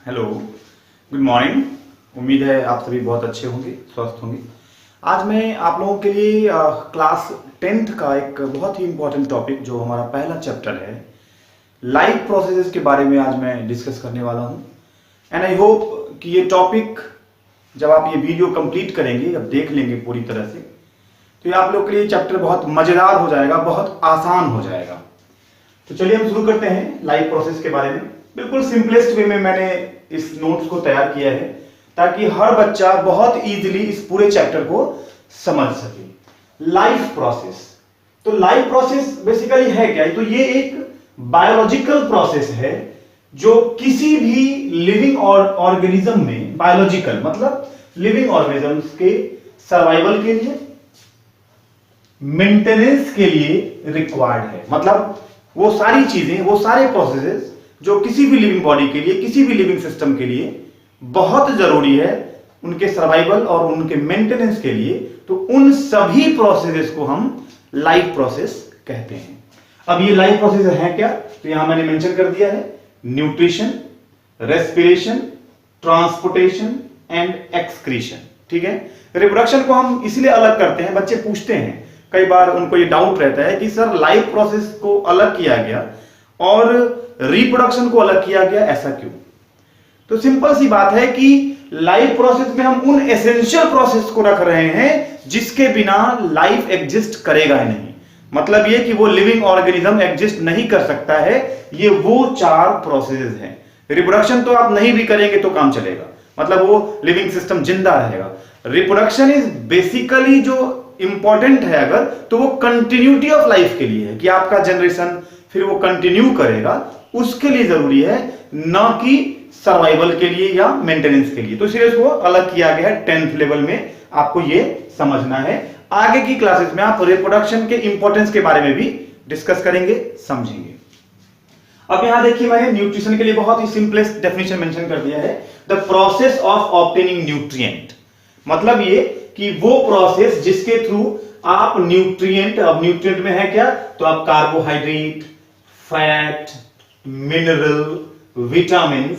Hello, good morning. उम्मीद है आप सभी बहुत अच्छे होंगे, स्वस्थ होंगे। आज मैं आप लोगों के लिए क्लास 10th का एक बहुत ही इंपॉर्टेंट टॉपिक जो हमारा पहला चैप्टर है, लाइफ प्रोसेसेस के बारे में आज मैं डिस्कस करने वाला हूं। एंड आई होप कि ये टॉपिक जब आप ये वीडियो कंप्लीट करेंगे, जब देख लेंगे पूरी तरह से, तो ये आप लोग के लिए चैप्टर बहुत मजेदार हो जाएगा, बहुत आसान हो जाएगा। तो चलिए हम शुरू करते हैं लाइफ प्रोसेस के बारे में। बिल्कुल सिंपलेस्ट वे में मैंने इस नोट्स को तैयार किया है ताकि हर बच्चा बहुत इजीली इस पूरे चैप्टर को समझ सके। लाइफ प्रोसेस, तो लाइफ प्रोसेस बेसिकली है क्या? तो ये एक बायोलॉजिकल प्रोसेस है जो किसी भी लिविंग ऑर्गेनिज्म में, बायोलॉजिकल मतलब लिविंग ऑर्गेनिजम्स के सर्वाइवल के लिए, मेंटेनेंस के लिए रिक्वायर्ड है। मतलब वो सारी चीजें, वो सारे प्रोसेसेस जो किसी भी लिविंग बॉडी के लिए, किसी भी लिविंग सिस्टम के लिए बहुत जरूरी है, उनके सर्वाइवल और उनके मेंटेनेंस के लिए, तो उन सभी प्रोसेसेस को हम लाइफ प्रोसेस कहते हैं। अब ये लाइफ प्रोसेस है क्या? तो यहां मैंने मेंशन कर दिया है, nutrition, respiration, transportation and excretion. ठीक है। रिप्रोडक्शन को हम इसलिए अलग करते हैं, बच्चे पूछते हैं कई बार, उनको ये डाउट रहता है कि सर लाइफ प्रोसेस को अलग किया गया और रिप्रोडक्शन को अलग किया गया, ऐसा क्यों? तो सिंपल सी बात है कि लाइफ प्रोसेस में हम उन एसेंशियल प्रोसेस को रख रहे हैं जिसके बिना लाइफ एग्जिस्ट करेगा ही नहीं। मतलब ये कि वो लिविंग ऑर्गेनिज्म एग्जिस्ट नहीं कर सकता है, ये वो चार प्रोसेस हैं। रिप्रोडक्शन तो आप नहीं भी करेंगे तो काम चलेगा, मतलब वो लिविंग सिस्टम जिंदा रहेगा। रिप्रोडक्शन इज बेसिकली जो इंपॉर्टेंट है अगर, तो वो कंटिन्यूटी ऑफ लाइफ के लिए है कि आपका जनरेशन फिर वो कंटिन्यू करेगा, उसके लिए जरूरी है, ना कि सर्वाइवल के लिए या मेंटेनेंस के लिए। तो इसलिए इसको अलग किया गया है। 10th लेवल में आपको ये समझना है। आगे की क्लासेस में आप रिप्रोडक्शन के इंपॉर्टेंस के बारे में भी डिस्कस करेंगे, समझेंगे। अब यहां देखिए, मैंने न्यूट्रिशन के लिए बहुत ही सिंपलेस्ट डेफिनेशन मेंशन कर दिया है, the process of obtaining nutrient. मतलब ये कि वो प्रोसेस जिसके थ्रू आप न्यूट्रिएंट, अब न्यूट्रिएंट में है क्या? तो आप कार्बोहाइड्रेट, फैट, मिनरल, विटामिन,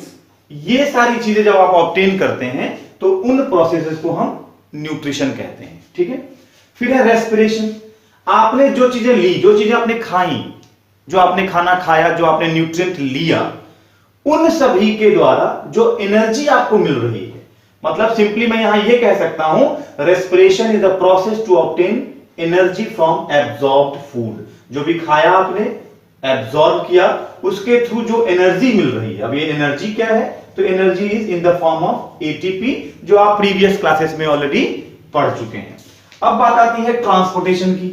ये सारी चीजें जब आप ऑब्टेन करते हैं तो उन प्रोसेसेस को हम न्यूट्रिशन कहते हैं। ठीक है। फिर है रेस्पिरेशन। आपने जो चीजें ली, जो चीजें आपने खाई, जो आपने खाना खाया, जो आपने न्यूट्रिएंट लिया, उन सभी के द्वारा जो एनर्जी आपको मिल रही है, मतलब सिंपली मैं यहां यह कह सकता हूं, respiration is the process to obtain energy from absorbed food. जो भी खाया आपने, एब्जॉर्ब किया, उसके थ्रू जो एनर्जी मिल रही है। अब ये एनर्जी क्या है? तो energy is in the form of ATP, जो आप प्रीवियस क्लासेस में ऑलरेडी पढ़ चुके हैं। अब बात आती है ट्रांसपोर्टेशन की।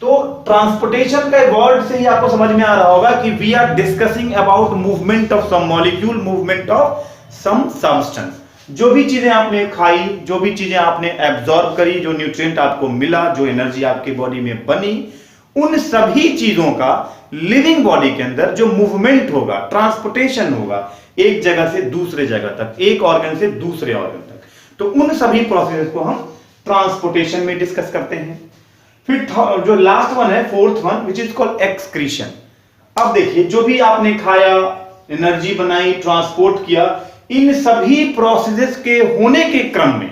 तो ट्रांसपोर्टेशन का वर्ड से ही आपको समझ में आ रहा होगा कि we are discussing about movement of some molecule, movement of some substance. जो भी चीजें आपने खाई, जो भी चीजें आपने एब्जॉर्ब करी, जो न्यूट्रिएंट आपको मिला, जो एनर्जी आपकी बॉडी में बनी, उन सभी चीजों का लिविंग बॉडी के अंदर जो मूवमेंट होगा, ट्रांसपोर्टेशन होगा, एक जगह से दूसरे जगह तक, एक ऑर्गन से दूसरे ऑर्गन तक, तो उन सभी प्रोसेस को हम ट्रांसपोर्टेशन में डिस्कस करते हैं। फिर जो लास्ट वन है, fourth one, which is called excretion. अब देखिए, जो भी आपने खाया, एनर्जी बनाई, ट्रांसपोर्ट किया, इन सभी प्रोसेसेस के होने के क्रम में,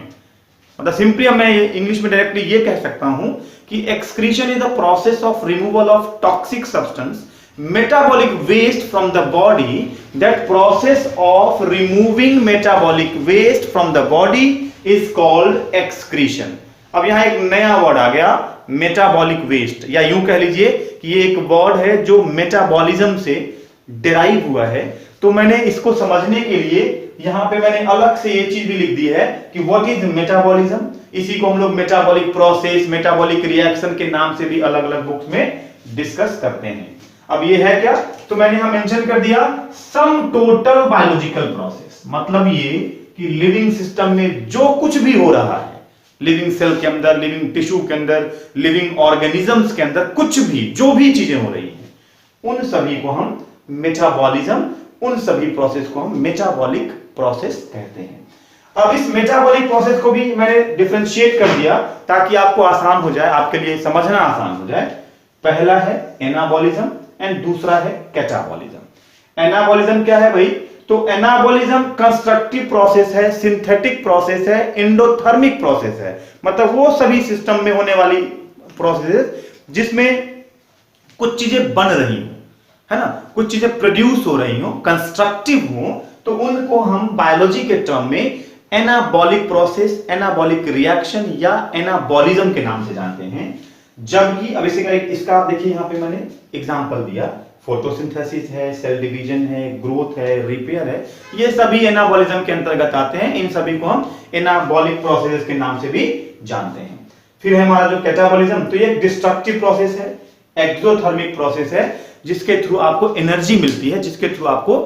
मतलब सिंपली मैं इंग्लिश में डायरेक्टली ये कह सकता हूं कि excretion is the process of removal of toxic substance, metabolic waste from the body. That process of removing metabolic waste from the body is called excretion. अब यहां एक नया वर्ड आ गया, मेटाबॉलिक वेस्ट, या यूं कह लीजिए कि ये एक वर्ड है जो मेटाबॉलिज्म से डिराइव हुआ है। तो मैंने इसको समझने के लिए यहां पे मैंने अलग से ये चीज भी लिख दी है कि व्हाट इज मेटाबॉलिज्म। इसी को हम लोग मेटाबॉलिक प्रोसेस, मेटाबॉलिक रिएक्शन के नाम से भी अलग अलग बुक्स में डिस्कस करते हैं। अब ये है क्या? तो मैंने यहां मेंशन कर दिया, सम टोटल बायोलॉजिकल प्रोसेस। मतलब ये कि लिविंग सिस्टम में जो कुछ भी हो रहा है, लिविंग सेल के अंदर, लिविंग टिश्यू के अंदर, लिविंग ऑर्गेनिजम्स के अंदर, कुछ भी, जो भी चीजें हो रही हैं, उन सभी को हम मेटाबॉलिज्म, उन सभी प्रोसेस को हम मेटाबॉलिक प्रोसेस कहते हैं। अब इस मेटाबॉलिक प्रोसेस को भी मैंने डिफरेंशिएट कर दिया ताकि आपको आसान हो जाए, आपके लिए समझना आसान हो जाए। पहला है एनाबॉलिज्म एंड दूसरा है कैटाबॉलिज्म। एनाबॉलिज्म क्या है भाई? तो एनाबॉलिज्म कंस्ट्रक्टिव प्रोसेस है, सिंथेटिक प्रोसेस है, एंडोथर्मिक प्रोसेस है। मतलब वो सभी सिस्टम में होने वाली प्रोसेस जिसमें कुछ चीजें बन रही हो, है ना, कुछ चीजें प्रोड्यूस हो रही हो, कंस्ट्रक्टिव हो, तो उनको हम बायोलॉजी के टर्म में एनाबॉलिक प्रोसेस, एनाबॉलिक रिएक्शन या एनाबॉलिज्म के नाम से जानते हैं। जबकि अब इसका आप देखिए, यहां पे मैंने एग्जांपल दिया, फोटोसिंथेसिस है, सेल डिवीजन है, ग्रोथ है, रिपेयर है, ये सभी एनाबॉलिज्म के अंतर्गत आते हैं। इन सभी को हम एनाबॉलिक प्रोसेस के नाम से भी जानते हैं। फिर है हमारा जो कैटाबॉलिज्म, तो ये डिस्ट्रक्टिव प्रोसेस है, एक्सोथर्मिक प्रोसेस है, जिसके थ्रू आपको एनर्जी मिलती है, जिसके थ्रू आपको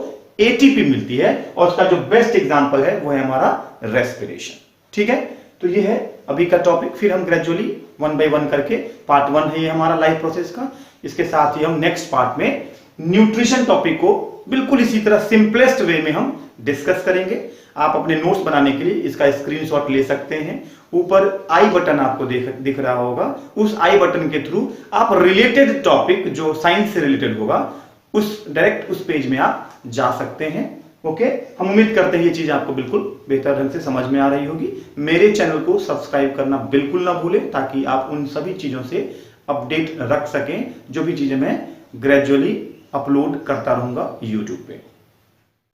एटीपी मिलती है, और उसका जो बेस्ट एग्जांपल है वो है हमारा रेस्पिरेशन। ठीक है, तो ये है अभी का टॉपिक। फिर हम ग्रेजुअली 1 बाय 1 करके, पार्ट 1 है ये हमारा लाइफ प्रोसेस का, इसके साथ ही हम नेक्स्ट पार्ट में न्यूट्रिशन टॉपिक को बिल्कुल इसी तरह सिंपलेस्ट वे में हम डिस्कस करेंगे। आप अपने नोट्स बनाने के लिए इसका स्क्रीनशॉट ले सकते हैं। ऊपर आई बटन आपको दिख रहा होगा, उस आई बटन के थ्रू आप रिलेटेड टॉपिक जो साइंस से रिलेटेड होगा उस डायरेक्ट उस पेज में आप जा सकते हैं। ओके, हम उम्मीद करते हैं ये चीज आपको बिल्कुल बेहतर ढंग से समझ में आ रही होगी। मेरे चैनल को सब्सक्राइब करना बिल्कुल ना भूलें, ताकि आप उन सभी चीजों से अपडेट रख सकें जो भी चीजें मैं ग्रेजुअली अपलोड करता रहूंगा यूट्यूब पे।